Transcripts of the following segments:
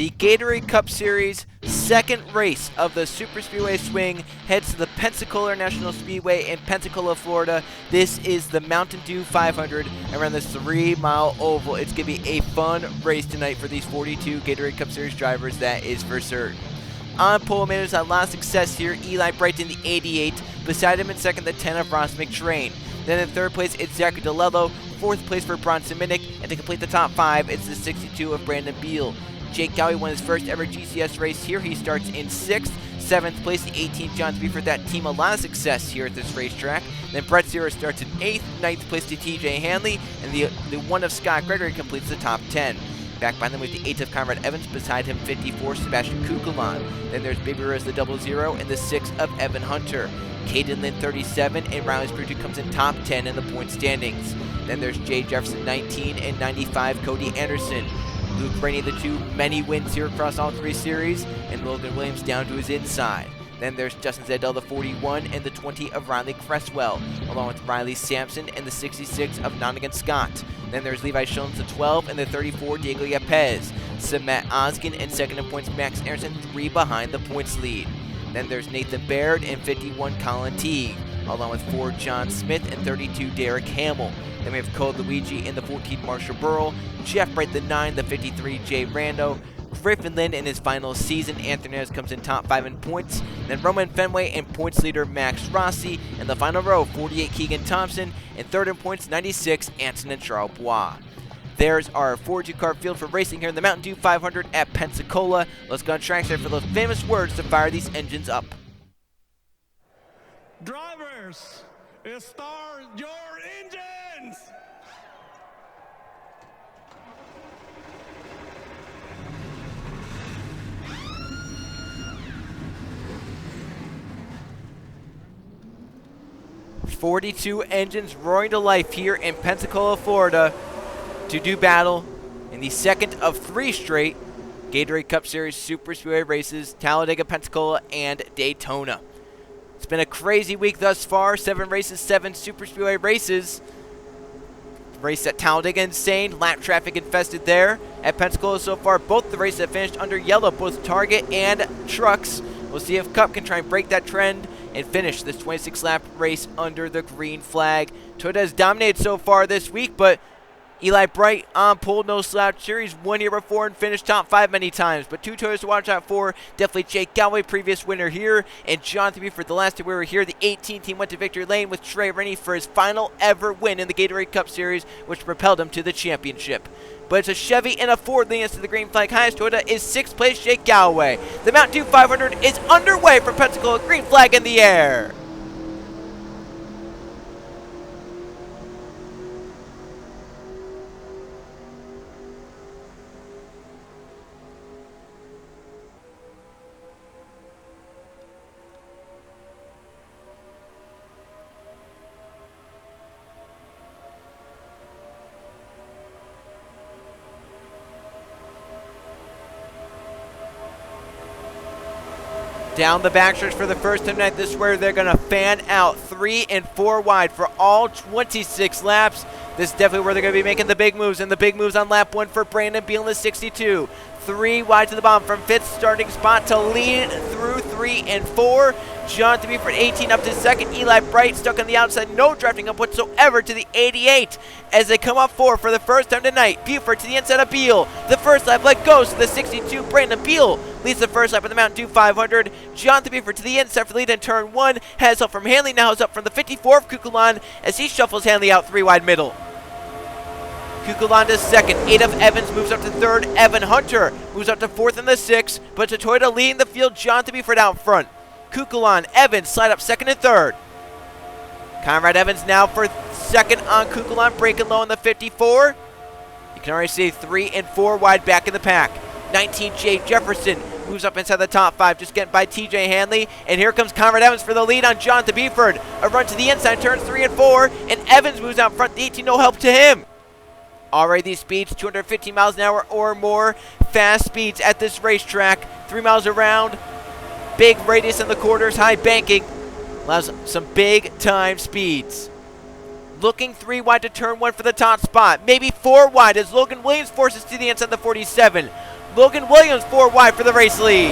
The Gatorade Cup Series second race of the Super Speedway Swing heads to the Pensacola National Speedway in Pensacola, Florida. This is the Mountain Dew 500 around this 3-mile oval. It's going to be a fun race tonight for these 42 Gatorade Cup Series drivers, that is for certain. On pole made a lot of success here. Eli Bright in the 88. Beside him in second, the 10 of Ross McTrain. Then in third place, it's Zachary DeLello. Fourth place for Bronson Minnick. And to complete the top 5, it's the 62 of Brandon Beal. Jake Gowey won his first ever GCS race here. He starts in 6th. 7th place, the 18 John Speedford. That team a lot of success here at this racetrack. Then Brett Zero starts in 8th. 9th place to TJ Hanley. And the 1 of Scott Gregory completes the top 10. Back behind them with the 8 of Conrad Evans. Beside him, 54, Sebastian Kukulon. Then there's Baby Rose, the 00, and the 6 of Evan Hunter. Caden Lynn, 37, and Riley Sprutu comes in top 10 in the point standings. Then there's Jay Jefferson, 19, and 95, Cody Anderson. Luke Rainey, the 2, many wins here across all 3 series, and Logan Williams down to his inside. Then there's Justin Zadell, the 41, and the 20 of Riley Cresswell, along with Riley Sampson and the 66 of Nonigan Scott. Then there's Levi Schoens, the 12, and the 34, Diego Yepez. Matt Oskin, and second in points, Max Aronson, 3 behind the points lead. Then there's Nathan Baird and 51, Colin Teague, along with 4, John Smith, and 32, Derek Hamill. Then we have Cole Luigi in the 14, Marshall Burrell. Jeff Bright, the 9, the 53, Jay Rando. Griffin Lynn in his final season. Anthony Reyes comes in top 5 in points. Then Roman Fenway and points leader Max Rossi. In the final row, 48, Keegan Thompson. And third in points, 96, Anson and Charles Bois. There's our 42-car field for racing here in the Mountain Dew 500 at Pensacola. Let's go on track for those famous words to fire these engines up. Drivers, start your engines! "42 engines roaring to life here in Pensacola, Florida to do battle in the second of 3 straight Gatorade Cup Series Super Speedway races, Talladega, Pensacola, and Daytona. It's been a crazy week thus far. 7 races, 7 Super Speedway races. Race at Talladega, insane. Lap traffic infested there. At Pensacola so far, both the races have finished under yellow, both Target and trucks. We'll see if Cup can try and break that trend and finish this 26-lap race under the green flag. Toyota has dominated so far this week, but Eli Bright on pole, no slouch here. He's won here before and finished top 5 many times. But 2 Toyotas to watch out for. Definitely Jake Galloway, previous winner here. And Jonathan Buford, the last time we were here, the 18 team went to victory lane with Trey Rennie for his final ever win in the Gatorade Cup Series, which propelled him to the championship. But it's a Chevy and a Ford leading us to the green flag. Highest Toyota is 6th place, Jake Galloway. The Mountain Dew 500 is underway for Pensacola. Green flag in the air. Down the backstretch for the first time tonight. This is where they're going to fan out 3 and 4 wide for all 26 laps. This is definitely where they're going to be making the big moves. And the big moves on lap 1 for Brandon Beal in the 62. 3 wide to the bottom from 5th starting spot to lead through 3 and 4. Jonathan Buford 18 up to 2nd. Eli Bright stuck on the outside. No drafting up whatsoever to the 88 as they come up 4 for the first time tonight. Buford to the inside of Beal. The first lap leg goes to the 62. Brandon Beal leads the first lap of the Mountain Dew 500. Jonathan Buford to the inside for the lead in turn 1. Has help from Hanley. Now is up from the 54 of Kukulon as he shuffles Hanley out 3 wide middle. Kukulon to 2nd. 8 of Evans moves up to 3rd. Evan Hunter moves up to 4th in the 6th. But to Toyota leading the field, Jonathan Buford out front. Kukulon, Evans slide up 2nd and 3rd. Conrad Evans now for 2nd on Kukulon, breaking low in the 54. You can already see 3 and 4 wide back in the pack. 19, Jay Jefferson moves up inside the top 5, just getting by TJ Hanley. And here comes Conrad Evans for the lead on Jonathan Buford. A run to the inside, turns 3 and 4, and Evans moves out front, the 18, no help to him. Already these speeds, 215 miles an hour or more. Fast speeds at this racetrack. 3 miles around. Big radius in the quarters, high banking. Allows some big time speeds. Looking 3 wide to turn 1 for the top spot. Maybe 4 wide as Logan Williams forces to the inside of the 47. Logan Williams 4 wide for the race lead.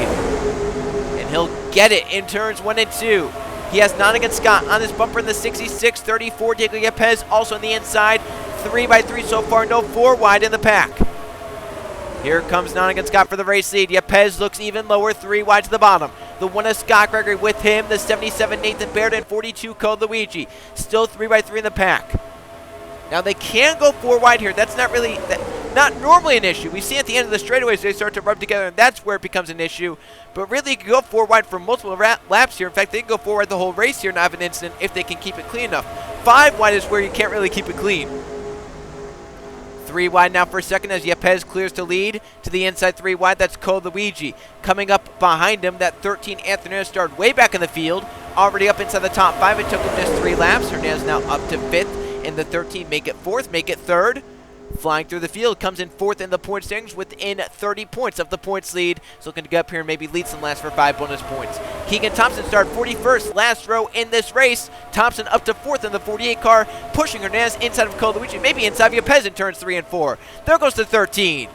And he'll get it in turns 1 and 2. He has Nonigan Scott on his bumper in the 66-34. Diego Yepez also on the inside. 3x3 so far, no 4 wide in the pack. Here comes Nonigan Scott for the race lead. Yepez looks even lower, 3 wide to the bottom. The 1 of Scott Gregory with him, the 77 Nathan Baird, and 42 Code Luigi. Still 3x3 in the pack. Now they can go 4 wide here. That's not really, not normally an issue. We see at the end of the straightaways they start to rub together, and that's where it becomes an issue. But really, you can go 4 wide for multiple laps here. In fact, they can go 4 wide the whole race here and not have an incident if they can keep it clean enough. 5 wide is where you can't really keep it clean. 3 wide now for a second as Yepez clears to lead. To the inside 3 wide, that's Code Luigi. Coming up behind him, that 13 Anthony started way back in the field. Already up inside the top 5. It took him just 3 laps. Hernandez now up to 5th in the 13. Make it 4th, make it 3rd. Flying through the field, comes in 4th in the point standings within 30 points of the points lead. So looking to get up here and maybe lead some laps for 5 bonus points. Keegan Thompson started 41st, last row in this race. Thompson up to 4th in the 48 car, pushing Hernandez inside of Code Luigi, maybe inside of Yepez in turns 3 and 4. There goes the 13.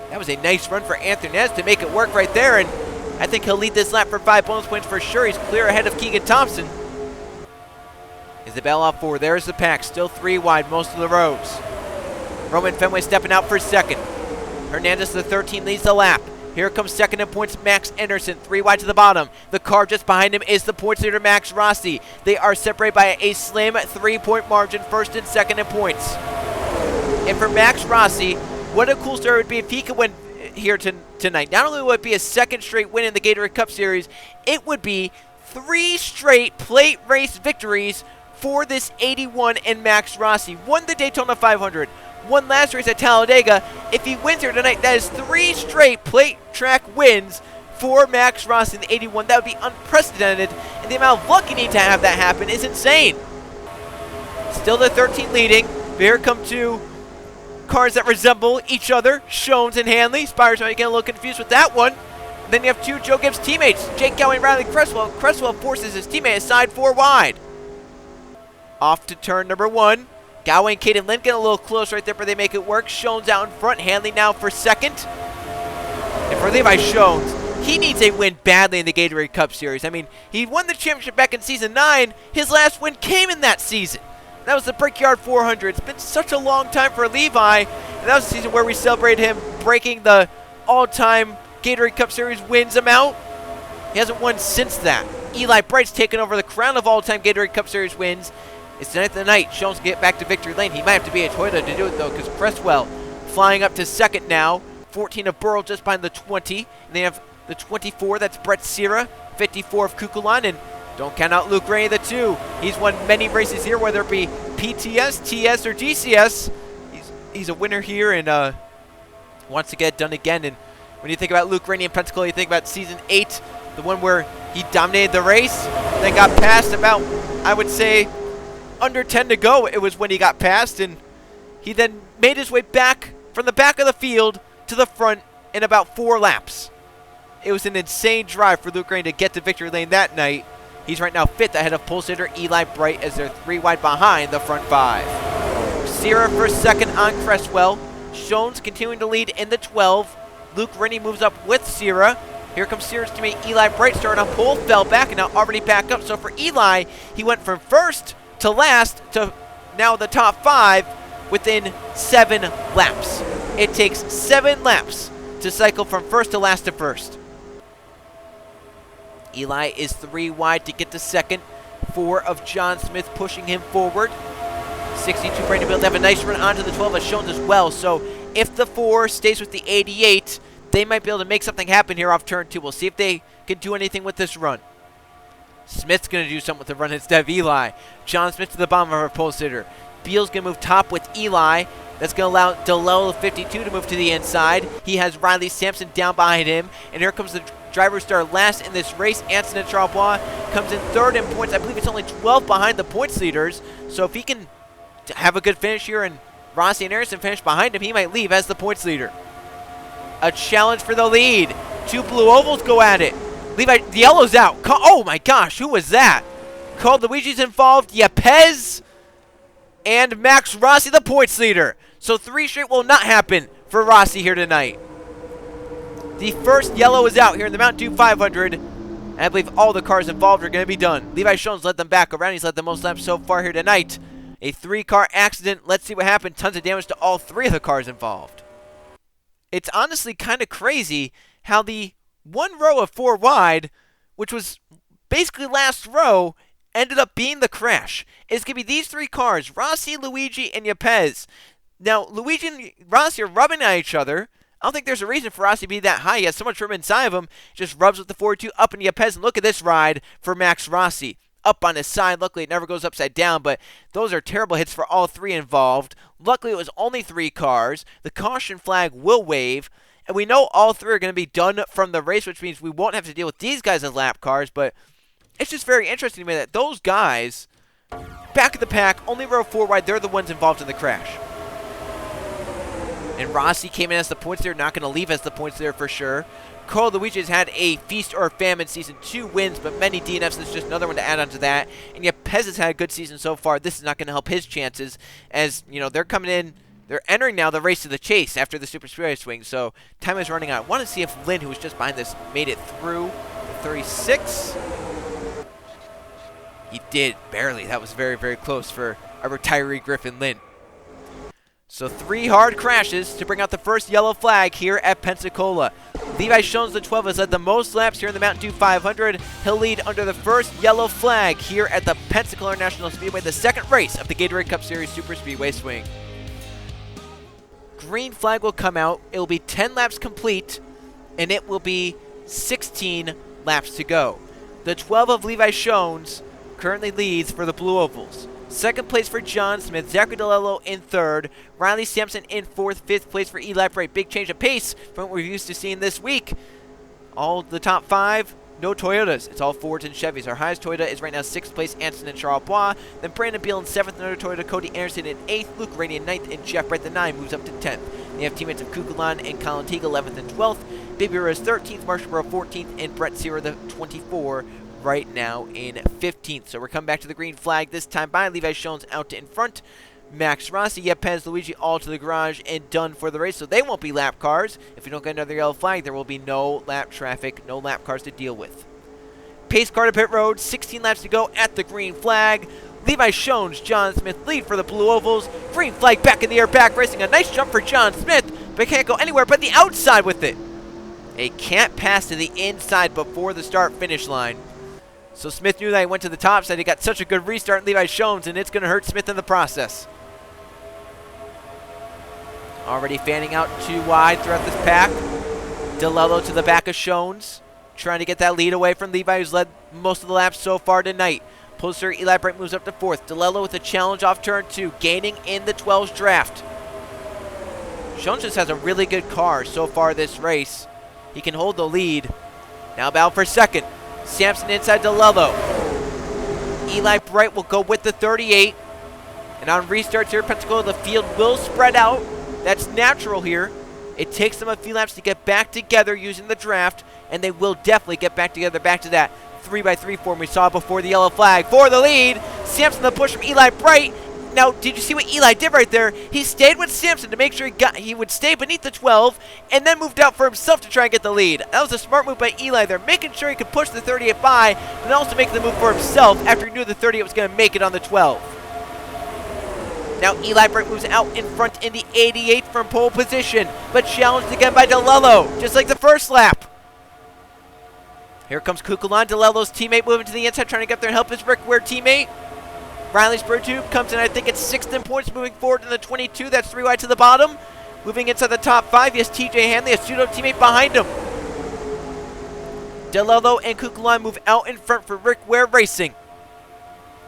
That was a nice run for Anthony Hernandez to make it work right there, and I think he'll lead this lap for 5 bonus points for sure. He's clear ahead of Keegan Thompson. Is the bell off 4? There's the pack, still 3 wide most of the rows. Roman Fenway stepping out for second. Hernandez, the 13, leads the lap. Here comes second in points, Max Anderson, 3 wide to the bottom. The car just behind him is the points leader, Max Rossi. They are separated by a slim 3-point margin, first and second in points. And for Max Rossi, what a cool story it would be if he could win here tonight. Not only would it be a second straight win in the Gatorade Cup Series, it would be 3 straight plate race victories for this 81 and Max Rossi. Won the Daytona 500. Won last race at Talladega. If he wins here tonight, that is 3 straight plate track wins for Max Rossi in the 81. That would be unprecedented, and the amount of luck you need to have that happen is insane. Still the 13 leading. But here come 2 cars that resemble each other, Shones and Hanley. Spires might get a little confused with that one. And then you have 2 Joe Gibbs teammates, Jake Gowey and Riley Cresswell. Cresswell forces his teammate aside 4 wide. Off to turn number 1. Gowey and Caden Lind get a little close right there, but they make it work. Shones out in front, Hanley now for second. And for Levi Shones, he needs a win badly in the Gatorade Cup Series. I mean, he won the championship back in Season 9. His last win came in that season. That was the Brickyard 400. It's been such a long time for Levi. And that was the season where we celebrated him breaking the all-time Gatorade Cup Series wins amount. He hasn't won since that. Eli Bright's taken over the crown of all-time Gatorade Cup Series wins. It's tonight the night. Shones get back to victory lane. He might have to be a Toyota to do it, though, because Cresswell flying up to second now. 14 of Burrow just behind the 20. And they have the 24. That's Brett Sierra. 54 of Kukulan. And don't count out Luke Ray, the 2. He's won many races here, whether it be PTS, TS, or GCS. He's a winner here and wants to get it done again. And when you think about Luke Rainey in Pensacola, you think about Season 8, the one where he dominated the race, then got passed about, I would say, under 10 to go. It was when he got passed, and he then made his way back from the back of the field to the front in about 4 laps. It was an insane drive for Luke Rainey to get to victory lane that night. He's right now 5th ahead of pole sitter Eli Bright as they're 3 wide behind the front 5. Sierra for second on Cresswell. Shones continuing to lead in the 12. Luke Rainey moves up with Sierra. Here comes Sierra's teammate Eli Bright, starting on pole, fell back, and now already back up. So for Eli, he went from first to last to now the top 5 within 7 laps. It takes 7 laps to cycle from first to last to first. Eli is 3 wide to get to second. 4 of John Smith pushing him forward. 62 Brandon Bill to have a nice run onto the 12 as Shones as well. So if the 4 stays with the 88, they might be able to make something happen here off turn 2. We'll see if they can do anything with this run. Smith's going to do something with the run instead of Eli. John Smith to the bottom of our pole sitter. Beal's going to move top with Eli. That's going to allow DeLello 52 to move to the inside. He has Riley Sampson down behind him. And here comes the driver who started last in this race. Anson Charbois comes in 3rd in points. I believe it's only 12 behind the points leaders. So if he can have a good finish here and Rossi and Harrison finish behind him, he might leave as the points leader. A challenge for the lead. 2 blue ovals go at it. Levi, the yellow's out. Oh my gosh, who was that? Called Luigi's involved. Yepez and Max Rossi, the points leader. So 3 straight will not happen for Rossi here tonight. The first yellow is out here in the Mountain Dew 500. And I believe all the cars involved are going to be done. Levi Schoen's led them back around. He's led the most laps so far here tonight. A 3-car accident. Let's see what happened. Tons of damage to all 3 of the cars involved. It's honestly kind of crazy how the one row of 4 wide, which was basically last row, ended up being the crash. It's going to be these 3 cars, Rossi, Luigi, and Yepes. Now, Luigi and Rossi are rubbing at each other. I don't think there's a reason for Rossi to be that high. He has so much room inside of him. Just rubs with the 4-2 up into Yepes. And look at this ride for Max Rossi. Up on his side. Luckily, it never goes upside down, but those are terrible hits for all 3 involved. Luckily, it was only 3 cars. The caution flag will wave. And we know all 3 are going to be done from the race, which means we won't have to deal with these guys as lap cars. But it's just very interesting to me that those guys, back of the pack, only row 4 wide, they're the ones involved in the crash. And Rossi came in as the points leader, not going to leave as the points leader for sure. Carl Luigi has had a feast or famine season, 2 wins, but many DNFs. This is just another one to add on to that. And yet Pez has had a good season so far. This is not going to help his chances as, you know, they're coming in. They're entering now the race to the chase after the Super Speedway swing, so time is running out. I want to see if Lynn, who was just behind this, made it through 36. He did, barely. That was very, very close for a retiree Griffin Lynn. So 3 hard crashes to bring out the first yellow flag here at Pensacola. Levi Schoen's the 12 has led the most laps here in the Mountain Dew 500. He'll lead under the first yellow flag here at the Pensacola National Speedway, the second race of the Gatorade Cup Series Super Speedway Swing. Green flag will come out. It will be 10 laps complete, and it will be 16 laps to go. The 12 of Levi Schoen's currently leads for the Blue Ovals. Second place for John Smith, Zachary DeLello in third, Riley Sampson in fourth, fifth place for Eli Bright. Big change of pace from what we're used to seeing this week. All the top 5, no Toyotas. It's all Fords and Chevys. Our highest Toyota is right now 6th place, Anson and Charles Bois. Then Brandon Beal in 7th, another Toyota, Cody Anderson in 8th, Luke Rainey in 9th, and Jeff Bright the 9 moves up to 10th. They have teammates of Kukulan and Colin Teague 11th and 12th, Baby Rose 13th, Marshall Burrow 14th, and Brett Searer the 24 right now in 15th. So we're coming back to the green flag, this time by Levi Schoen's out to in front. Max Rossi, Yepes, Luigi all to the garage and done for the race. So they won't be lap cars. If we don't get another yellow flag, there will be no lap traffic, no lap cars to deal with. Pace car to pit road, 16 laps to go at the green flag. Levi Schoen's John Smith lead for the Blue Ovals. Green flag back in the air, back racing. A nice jump for John Smith, but can't go anywhere but the outside with it. A can't pass to the inside before the start-finish line. So Smith knew that he went to the top side. He got such a good restart in Levi Schoen's, and it's going to hurt Smith in the process. Already fanning out 2 wide throughout this pack. DeLello to the back of Schoen's, trying to get that lead away from Levi, who's led most of the laps so far tonight. Poster Eli Bright moves up to 4th. DeLello with a challenge off turn 2, gaining in the 12's draft. Schoen's just has a really good car so far this race. He can hold the lead. Now bound for 2nd. Sampson inside DeLello. Eli Bright will go with the 38. And on restarts here at Pensacola, the field will spread out. That's natural here. It takes them a few laps to get back together using the draft, and they will definitely get back together, back to that 3x3 form we saw before the yellow flag. For the lead, Sampson the push from Eli Bright. Now, did you see what Eli did right there? He stayed with Sampson to make sure he would stay beneath the 12, and then moved out for himself to try and get the lead. That was a smart move by Eli there, making sure he could push the 38 by, but also making the move for himself after he knew the 38 was going to make it on the 12. Now Eli Bright moves out in front in the 88 from pole position, but challenged again by DeLello, just like the first lap. Here comes Kukulan, DeLello's teammate, moving to the inside, trying to get there and help his Rick Ware teammate. Riley Spurtube comes in, I think it's 6th in points, moving forward in the 22. That's 3 wide to the bottom. Moving inside the top 5, he has TJ Hanley, a pseudo teammate behind him. DeLello and Kukulan move out in front for Rick Ware Racing.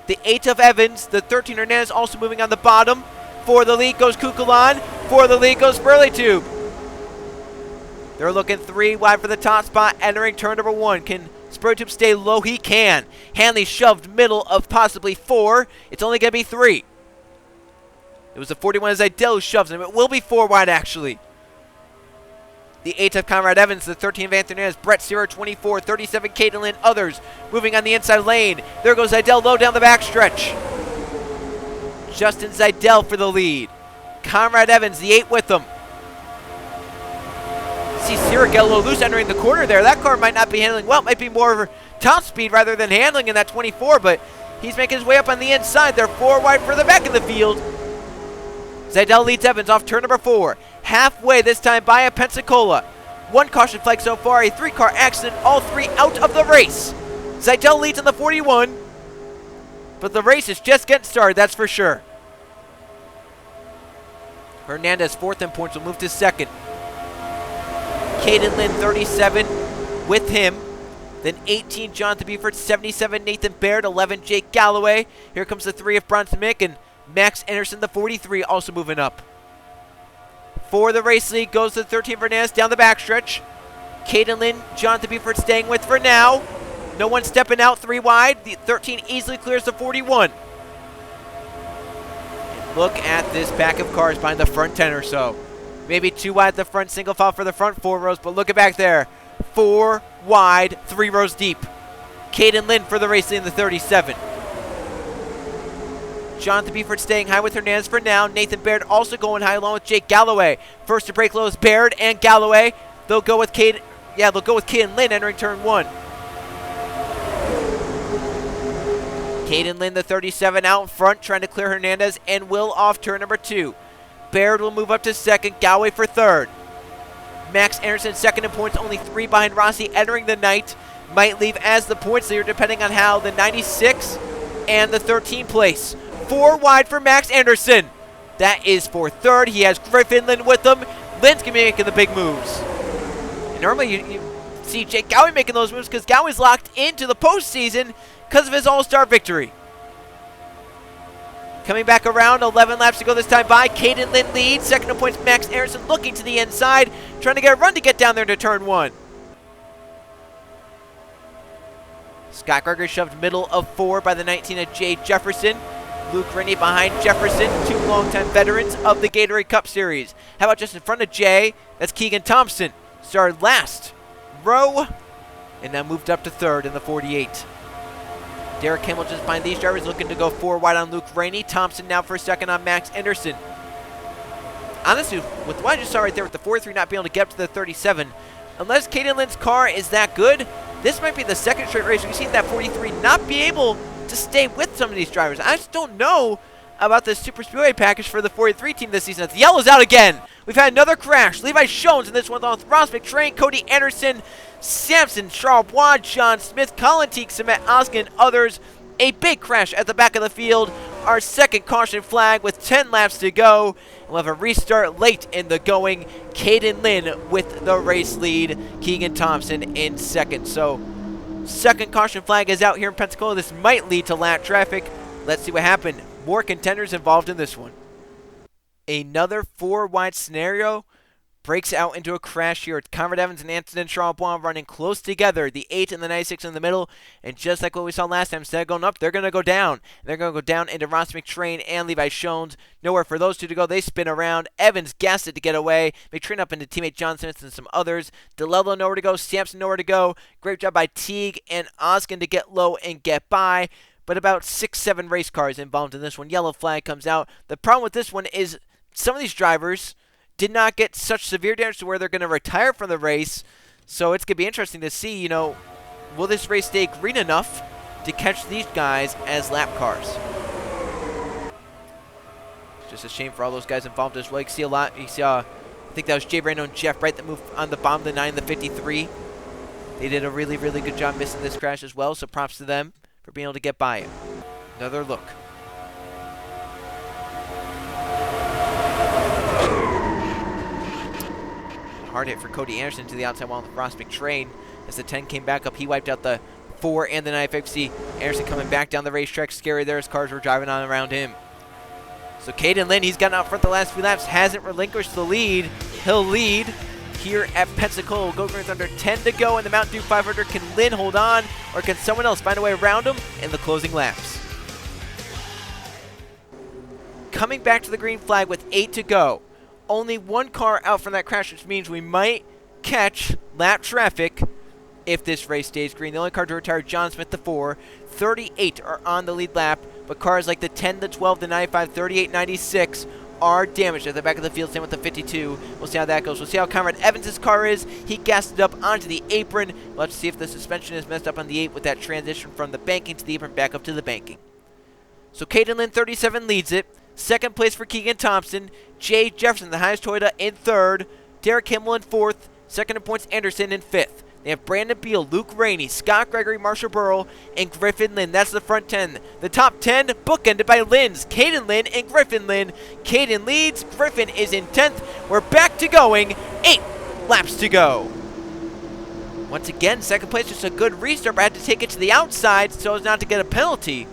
The 8 of Evans, the 13 Hernandez also moving on the bottom. For the lead goes Kukulan. For the lead goes Spurtube. They're looking 3 wide for the top spot, entering turn number 1. Can Spurtube stay low? He can. Hanley shoved middle of possibly 4. It's only going to be 3. It was the 41 as Idell who shoves him. It will be 4 wide, actually. The 8 of Conrad Evans, the 13 of Anthony Hernandez, Brett Searer, 24, 37, Caitlin, others moving on the inside lane. There goes Idell low down the backstretch. Justin Zidell for the lead. Conrad Evans, the 8 with him. see Sierra get a little loose entering the corner there. That car might not be handling well. It might be more of top speed rather than handling in that 24, but he's making his way up on the inside. They're 4 wide for the back of the field. Zidell leads Evans off turn number 4. Halfway this time by a Pensacola. 1 caution flag so far, a 3-car accident, all 3 out of the race. Zidell leads in the 41, but the race is just getting started, that's for sure. Hernandez 4th in points will move to 2nd. Caden Lynn 37 with him. Then 18 Jonathan Buford, 77 Nathan Baird, 11 Jake Galloway. Here comes the 3 of Bronson Mick and Max Anderson, the 43, also moving up. For the race lead goes to 13 Fernandez down the backstretch. Caden Lynn, Jonathan Buford staying with for now. No one stepping out 3 wide. The 13 easily clears the 41. And look at this pack of cars behind the front 10 or so. Maybe 2 wide at the front, single file for the front 4 rows, but look at back there. 4 wide, 3 rows deep. Caden Lynn for the race lead in the 37. Jonathan Buford staying high with Hernandez for now. Nathan Baird also going high along with Jake Galloway. First to break low is Baird and Galloway. They'll go with Caden Lynn entering turn 1. Caden Lynn, the 37, out in front, trying to clear Hernandez and Will off turn number 2. Baird will move up to 2nd, Galloway for 3rd. Max Anderson 2nd in points, only 3 behind Rossi entering the night. Might leave as the points leader depending on how the 96 and the 13 place. 4 wide for Max Anderson. That is for 3rd. He has Griffin Lynn with him. Lynn's going to be making the big moves. And normally you see Jake Galloway making those moves because Galloway's locked into the postseason because of his all-star victory. Coming back around, 11 laps to go this time by. Caden Lynn leads. 2nd in points, Max Anderson looking to the inside, trying to get a run to get down there to turn 1. Scott Gregory shoved middle of 4 by the 19 of Jay Jefferson. Luke Rennie behind Jefferson, 2 longtime veterans of the Gatorade Cup Series. How about just in front of Jay? That's Keegan Thompson. Started last row and now moved up to 3rd in the 48. Derek Kimmel just behind these drivers, looking to go 4 wide on Luke Rainey. Thompson now for 2nd on Max Anderson. Honestly, with what I just saw right there with the 43 not being able to get up to the 37, unless Caden Lynn's car is that good, this might be the 2nd straight race we've seen that 43 not be able to stay with some of these drivers. I just don't know about the Super Speedway package for the 43 team this season. The yellow's out again. We've had another crash. Levi Shones in this one with Ross McTrain, Cody Anderson, Sampson, Charles Watt, John Smith, Colin Teague, Samet Oskin, and others. A big crash at the back of the field. Our 2nd caution flag with 10 laps to go. We'll have a restart late in the going. Caden Lynn with the race lead. Keegan Thompson in 2nd. So 2nd caution flag is out here in Pensacola. This might lead to lap traffic. Let's see what happened. More contenders involved in this one. Another 4 wide scenario breaks out into a crash here. It's Conrad Evans and Anthony Charbonne running close together. The 8 and the 96 in the middle. And just like what we saw last time, instead of going up, they're going to go down. They're going to go down into Ross McTrain and Levi Shones. Nowhere for those 2 to go. They spin around. Evans gassed it to get away. McTrain up into teammate John Smith and some others. DeLello nowhere to go. Sampson nowhere to go. Great job by Teague and Oskin to get low and get by. But about 6-7 race cars involved in this one. Yellow flag comes out. The problem with this one is some of these drivers did not get such severe damage to where they're going to retire from the race. So it's going to be interesting to see, will this race stay green enough to catch these guys as lap cars? It's just a shame for all those guys involved as well. You can see a lot. You see, I think that was Jay Brando and Jeff Bright that moved on the bottom of the 9 and the 53. They did a really, really good job missing this crash as well. So props to them for being able to get by it. Another look. Hard hit for Cody Anderson to the outside wall with Ross McTrain. As the 10 came back up, he wiped out the 4 and the 95. See Anderson coming back down the racetrack. Scary there as cars were driving on around him. So Caden Lynn, he's gotten out front the last few laps, hasn't relinquished the lead. He'll lead here at Pensacola. Go Green with under 10 to go in the Mountain Dew 500. Can Lynn hold on, or can someone else find a way around him in the closing laps? Coming back to the green flag with 8 to go. Only 1 car out from that crash, which means we might catch lap traffic if this race stays green. The only car to retire, John Smith, the 4. 38 are on the lead lap, but cars like the 10, the 12, the 95, 38, 96 are damaged at the back of the field, same with the 52. We'll see how that goes. We'll see how Conrad Evans' car is. He gassed it up onto the apron. Let's see if the suspension is messed up on the 8 with that transition from the banking to the apron back up to the banking. So Caden Lynn, 37, leads it. Second place for Keegan Thompson. Jay Jefferson, the highest Toyota, in third. Derek Kimmel in fourth. Second in points, Anderson in fifth. They have Brandon Beal, Luke Rainey, Scott Gregory, Marshall Burrow, and Griffin Lynn. That's the front 10. The top 10 bookended by Lynn's, Caden Lynn and Griffin Lynn. Caden leads. Griffin is in 10th. We're back to going. 8 laps to go. Once again, second place, just a good restart, but I had to take it to the outside so as not to get a penalty.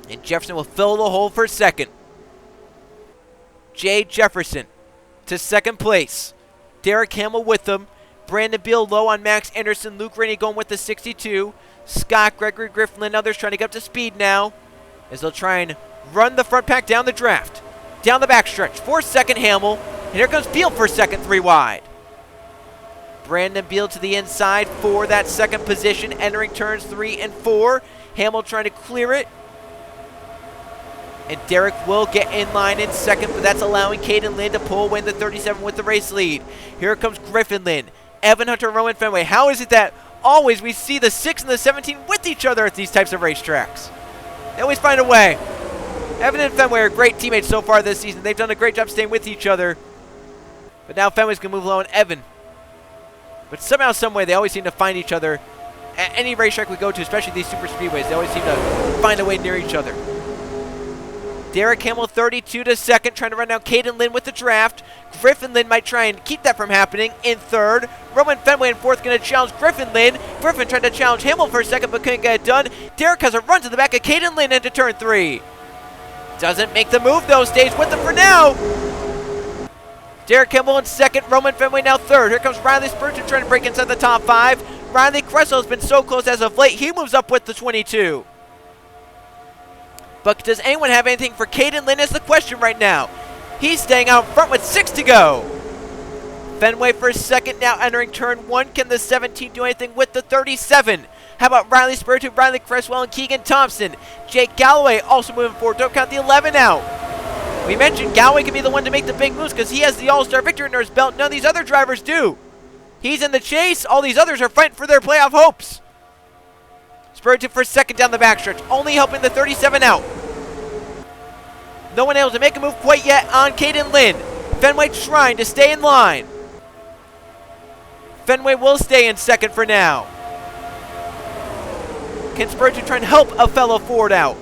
And Jefferson will fill the hole for second. Jay Jefferson to second place. Derek Hamill with them. Brandon Beal low on Max Anderson. Luke Rainey going with the 62. Scott Gregory, Griffin Lynn, others trying to get up to speed now as they'll try and run the front pack down the draft. Down the backstretch for second, Hamill. And here comes Beal for second, 3 wide. Brandon Beal to the inside for that second position, entering turns 3 and 4. Hamill trying to clear it. And Derek will get in line in second, but that's allowing Caden Lynn to pull away the 37 with the race lead. Here comes Griffin Lynn, Evan Hunter, Roman Fenway. How is it that always we see the 6 and the 17 with each other at these types of racetracks? They always find a way. Evan and Fenway are great teammates so far this season. They've done a great job staying with each other. But now Fenway's going to move low on Evan. But somehow, someway, they always seem to find each other at any racetrack we go to, especially these super speedways. They always seem to find a way near each other. Derek Hamill, 32 to second, trying to run down Caden Lynn with the draft. Griffin Lynn might try and keep that from happening in third. Roman Fenway in fourth, going to challenge Griffin Lynn. Griffin tried to challenge Hamill for a second, but couldn't get it done. Derek has a run to the back of Caden Lynn into turn 3. Doesn't make the move, though. Stays with him for now. Derek Hamill in second. Roman Fenway now third. Here comes Riley Spurgeon trying to break inside the top 5. Riley Cresswell has been so close as of late. He moves up with the 22. But does anyone have anything for Caden Lynn is the question right now. He's staying out front with 6 to go. Fenway for second now entering turn 1. Can the 17 do anything with the 37? How about Riley Spurgeon, Riley Cresswell, and Keegan Thompson? Jake Galloway also moving forward. Don't count the 11 out. We mentioned Galloway could be the one to make the big moves because he has the All-Star victory under his belt. None of these other drivers do. He's in the chase. All these others are fighting for their playoff hopes. Spurgeon for second down the backstretch, only helping the 37 out. No one able to make a move quite yet on Caden Lynn. Fenway trying to stay in line. Fenway will stay in second for now. Can Spurgeon try and help a fellow Ford out?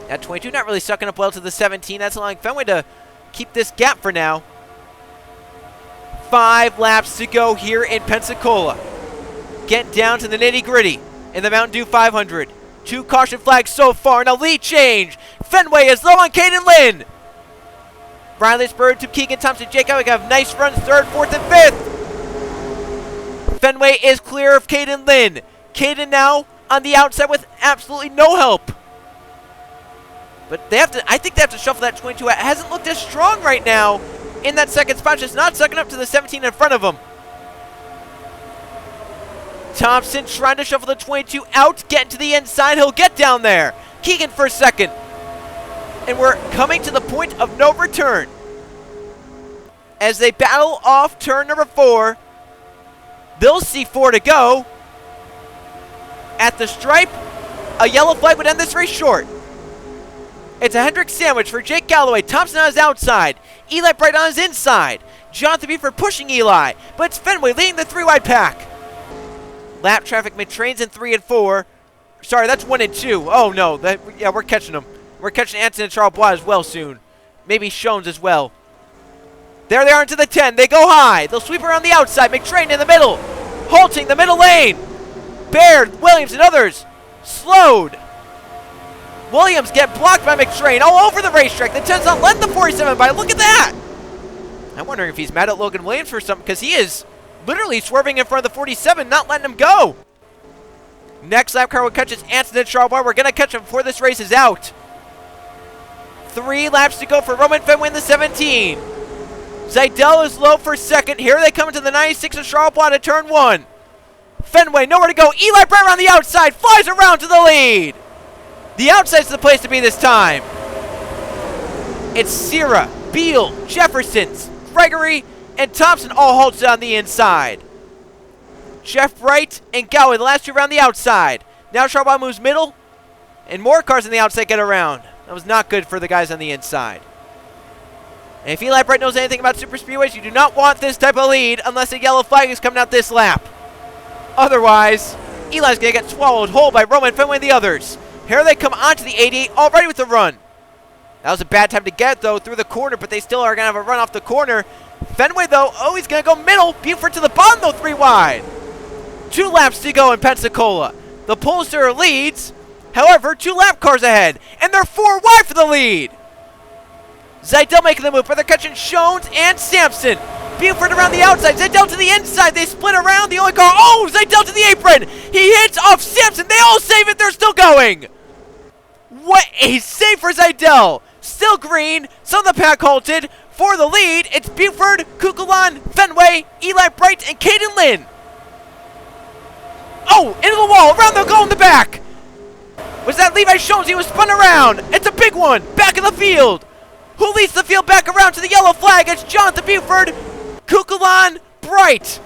That 22 not really sucking up well to the 17. That's allowing Fenway to keep this gap for now. 5 laps to go here in Pensacola. Get down to the nitty-gritty in the Mountain Dew 500. 2 caution flags so far. Now lead change. Fenway is low on Caden Lynn. Riley Spurgeon to Keegan Thompson. Jake Galloway have nice runs 3rd, 4th, and 5th. Fenway is clear of Caden Lynn. Caden now on the outside with absolutely no help. But they have to, I think they have to shuffle that 22 out. It hasn't looked as strong right now in that second spot. Just not sucking up to the 17 in front of him. Thompson trying to shuffle the 22 out. Getting to the inside. He'll get down there. Keegan for second. And we're coming to the point of no return. As they battle off turn number 4. They'll see 4 to go. At the stripe, a yellow flag would end this race short. It's a Hendrick sandwich for Jake Galloway. Thompson on his outside. Eli Bright on his inside. Jonathan Buford pushing Eli. But it's Fenway leading the 3-wide pack. Lap traffic McTrain's in 3 and 4. Sorry, that's 1 and 2. Oh, no. Yeah, we're catching them. We're catching Anson and Charles Bois as well soon. Maybe Shones as well. There they are into the 10. They go high. They'll sweep around the outside. McTrain in the middle. Halting the middle lane. Baird, Williams, and others slowed. Williams get blocked by McTrain all over the racetrack. The 10's not letting the 47 by. Look at that. I'm wondering if he's mad at Logan Williams for something because he is literally swerving in front of the 47, not letting him go. Next lap car will catch us Anson and Charles. We're going to catch him before this race is out. 3 laps to go for Roman Fenway in the 17. Zidell is low for second. Here they come into the 96 of Charles to turn 1. Fenway, nowhere to go. Eli Bright around the outside. Flies around to the lead. The outside's the place to be this time. It's Sierra, Beal, Jeffersons, Gregory, and Thompson all halted on the inside. Jeff Wright and Gowan, the last two around the outside. Now Charbonneau moves middle, and more cars on the outside get around. That was not good for the guys on the inside. And if Eli Bright knows anything about super speedways, you do not want this type of lead unless a yellow flag is coming out this lap. Otherwise, Eli's going to get swallowed whole by Roman Fenway and the others. Here they come onto the 88 already with the run. That was a bad time to get, though, through the corner, but they still are going to have a run off the corner. Fenway, though, oh, he's going to go middle. Buford to the bottom, though, 3 wide. 2 laps to go in Pensacola. The Polestar leads. However, 2 lap cars ahead, and they're 4 wide for the lead. Zidell making the move, but they're catching Shones and Sampson. Buford around the outside, Zidell to the inside. They split around. The only car, oh, Zidell to the apron. He hits off Sampson. They all save it. They're still going. What a save for Zidell. Still green. Some of the pack halted. For the lead, it's Buford, Kukulon, Fenway, Eli Bright, and Caden Lynn. Oh, into the wall. Around the goal in the back. Was that Levi Shones? He was spun around. It's a big one. Back in the field. Who leads the field back around to the yellow flag? It's Jonathan Buford, Kukulon, Bright.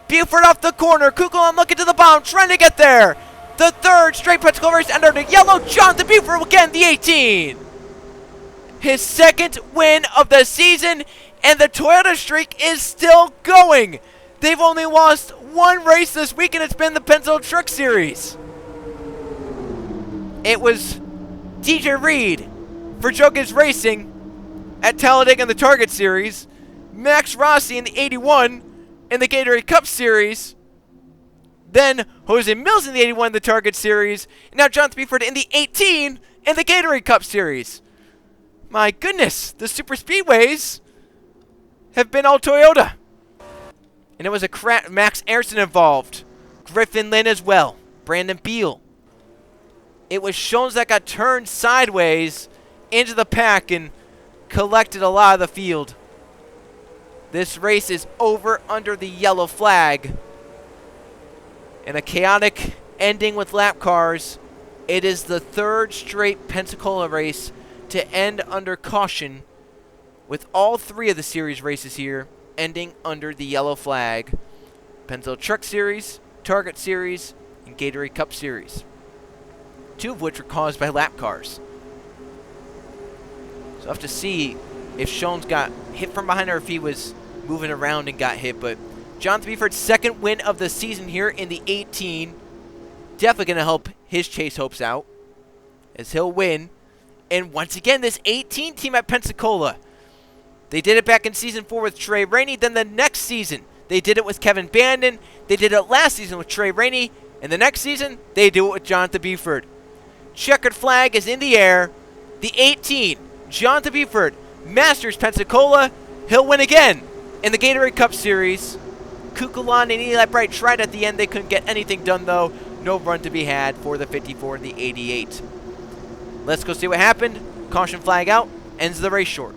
Buford off the corner. Kukulon looking to the bottom, trying to get there. The third straight Pensacola race under the yellow. Jonathan Buford will get the 18. His second win of the season, and the Toyota streak is still going. They've only lost 1 race this week, and it's been the Pensacola Truck Series. It was DJ Reed for Jokic Racing at Talladega in the Target Series, Max Rossi in the 81 in the Gatorade Cup Series, then Jose Mills in the 81 in the Target Series, and now Jonathan Buford in the 18 in the Gatorade Cup Series. My goodness, the super speedways have been all Toyota. And it was a Max Ayrton involved, Griffin Lynn as well, Brandon Beal. It was Shones that got turned sideways into the pack and collected a lot of the field. This race is over under the yellow flag. In a chaotic ending with lap cars, it is the 3rd straight Pensacola race to end under caution, with all 3 of the series races here ending under the yellow flag. Pensacola Truck Series, Target Series, and Gatorade Cup Series. 2 of which were caused by lap cars. So we'll have to see if Shones got hit from behind or if he was moving around and got hit. But Jonathan Buford's 2nd win of the season here in the 18. Definitely going to help his chase hopes out as he'll win. And once again, this 18 team at Pensacola. They did it back in Season 4 with Trey Rainey. Then the next season, they did it with Kevin Bandon. They did it last season with Trey Rainey. And the next season, they do it with Jonathan Buford. Checkered flag is in the air. The 18, Jonathan Buford, Masters Pensacola. He'll win again in the Gatorade Cup Series. Kukulon and Eli Bright tried at the end. They couldn't get anything done, though. No run to be had for the 54 and the 88. Let's go see what happened. Caution flag out. Ends the race short.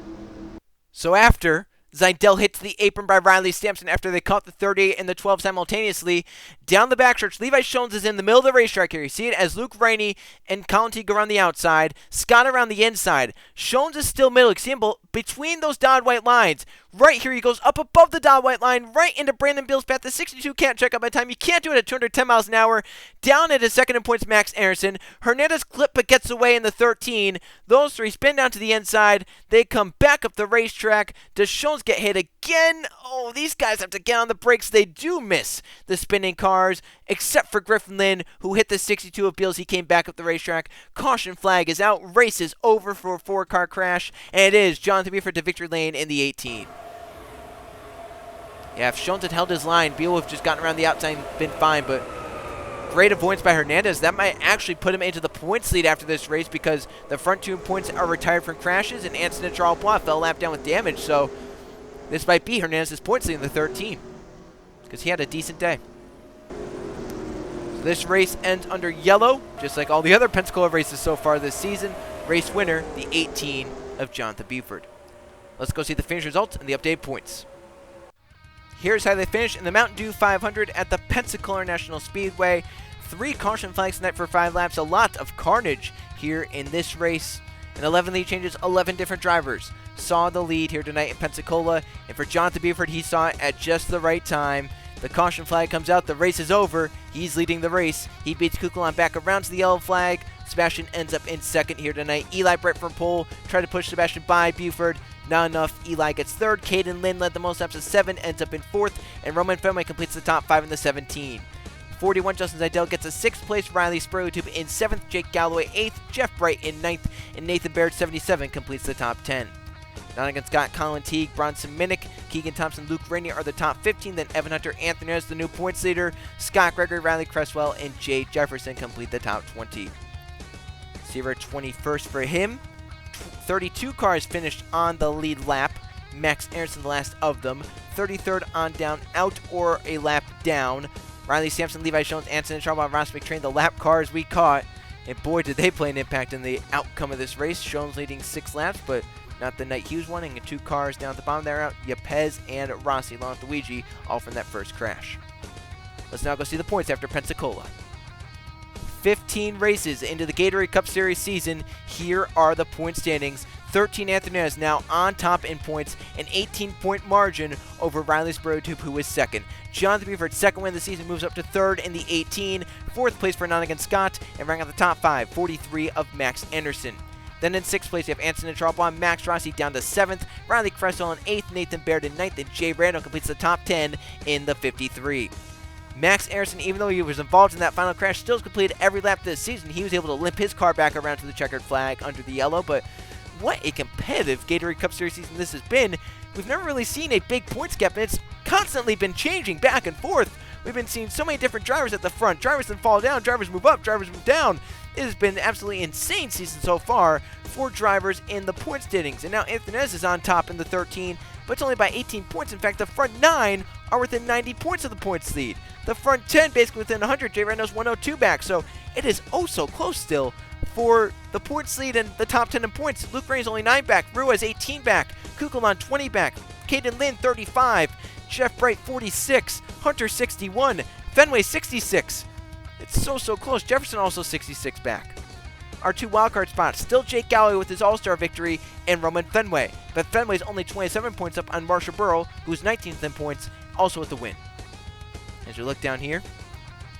So after Zidell hits the apron by Riley Sampson after they caught the 38 and the 12 simultaneously. Down the backstretch, Levi Shones is in the middle of the racetrack here. You see it as Luke Rainey and Colin Teague around the outside. Scott around the inside. Shones is still middle. You see him between those dotted white lines. Right here, he goes up above the dotted white line, right into Brandon Beal's path. The 62 can't check up by time. You can't do it at 210 miles an hour. Down at his second in points, Max Aronson. Hernandez clip but gets away in the 13. Those 3 spin down to the inside. They come back up the racetrack. Does Shones get hit again? Oh, these guys have to get on the brakes. They do miss the spinning cars, except for Griffin Lynn, who hit the 62 of Beals. He came back up the racetrack. Caution flag is out. Race is over for a 4-car crash, and it is Jonathan Buford to victory lane in the 18. Yeah, if Shones had held his line, Beal would have just gotten around the outside and been fine, but great avoidance by Hernandez. That might actually put him into the points lead after this race because the front 2 points are retired from crashes, and Anson and Charles Bois fell lap down with damage, so this might be Hernandez's points lead in the 13 because he had a decent day. So this race ends under yellow, just like all the other Pensacola races so far this season. Race winner, the 18 of Jonathan Buford. Let's go see the finish results and the updated points. Here's how they finished in the Mountain Dew 500 at the Pensacola National Speedway. 3 caution flags tonight for 5 laps. A lot of carnage here in this race. And 11 lead changes, 11 different drivers saw the lead here tonight in Pensacola. And for Jonathan Buford, he saw it at just the right time. The caution flag comes out. The race is over. He's leading the race. He beats Kukulon back around to the yellow flag. Sebastian ends up in second here tonight. Eli Brett from pole tried to push Sebastian by Buford. Not enough. Eli gets third. Caden Lynn led the most laps at 7, ends up in fourth. And Roman Fenway completes the top 5 in the 17. 41, Justin Zidell gets a 6th place. Riley Spurlitube in 7th. Jake Galloway 8th. Jeff Bright in 9th. And Nathan Baird 77 completes the top 10. Nottingham Scott, Colin Teague, Bronson Minnick, Keegan Thompson, Luke Rainier are the top 15. Then Evan Hunter, Anthony Reyes, the new points leader. Scott Gregory, Riley Cresswell, and Jay Jefferson complete the top 20. Seaver 21st for him. 32 cars finished on the lead lap. Max Aronson, the last of them. 33rd on down, out or a lap down. Riley Sampson, Levi Jones, Anson Charles, Ross McTrain, the lap cars we caught. And boy, did they play an impact in the outcome of this race. Jones leading 6 laps, but not the night he was winning. And 2 cars down at the bottom there out. Yepez and Rossi, along with Luigi, all from that first crash. Let's now go see the points after Pensacola. 15 races into the Gatorade Cup Series season. Here are the point standings. 13 Anthony is now on top in points, an 18-point margin over Riley Spurlitube, who is second. Jonathan Buford, second win of the season, moves up to third in the 18. 4th place for Nottingham Scott, and ranking out the top 5, 43 of Max Anderson. Then in 6th place, you have Anson and Charles, Max Rossi down to 7th, Riley Cresswell in 8th, Nathan Baird in 9th, and Jay Randall completes the top 10 in the 53. Max Aronson, even though he was involved in that final crash, still has completed every lap this season. He was able to limp his car back around to the checkered flag under the yellow, but what a competitive Gatorade Cup Series season this has been. We've never really seen a big points gap, and it's constantly been changing back and forth. We've been seeing so many different drivers at the front. Drivers then fall down, drivers move up, drivers move down. It has been an absolutely insane season so far for drivers in the point standings. And now Anthony is on top in the 13, but it's only by 18 points. In fact, the front 9 are within 90 points of the points lead. The front 10 basically within 100. Jay Randall's 102 back, so it is oh so close still for the points lead and the top 10 in points. Luke Rain's only 9 back. Ruiz 18 back. Kukulon 20 back. Caden Lynn 35. Jeff Bright 46. Hunter 61. Fenway 66. It's so close. Jefferson also 66 back. Our 2 wildcard spots, still Jake Galloway with his all-star victory and Roman Fenway. But Fenway's only 27 points up on Marshall Burrow, who's 19th in points, also with the win. As we look down here,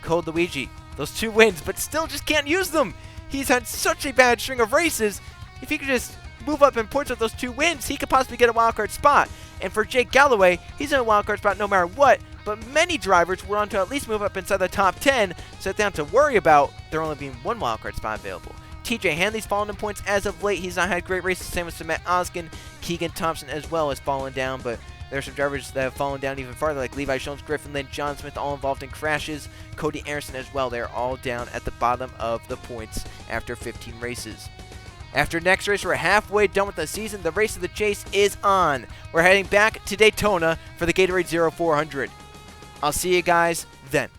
Code Luigi, those 2 wins, but still just can't use them. He's had such a bad string of races. If he could just move up in points with those 2 wins, he could possibly get a wildcard spot. And for Jake Galloway, he's in a wildcard spot no matter what, but many drivers were on to at least move up inside the top 10, so they don't have to worry about there only being 1 wildcard spot available. TJ Hanley's fallen in points as of late. He's not had great races, same with Matt Oskin. Keegan Thompson as well has fallen down, but there are some drivers that have fallen down even farther, like Levi Jones, Griffin Lynn, John Smith, all involved in crashes. Cody Aronson as well. They're all down at the bottom of the points after 15 races. After next race, we're halfway done with the season. The race of the chase is on. We're heading back to Daytona for the Gatorade 0400. I'll see you guys then.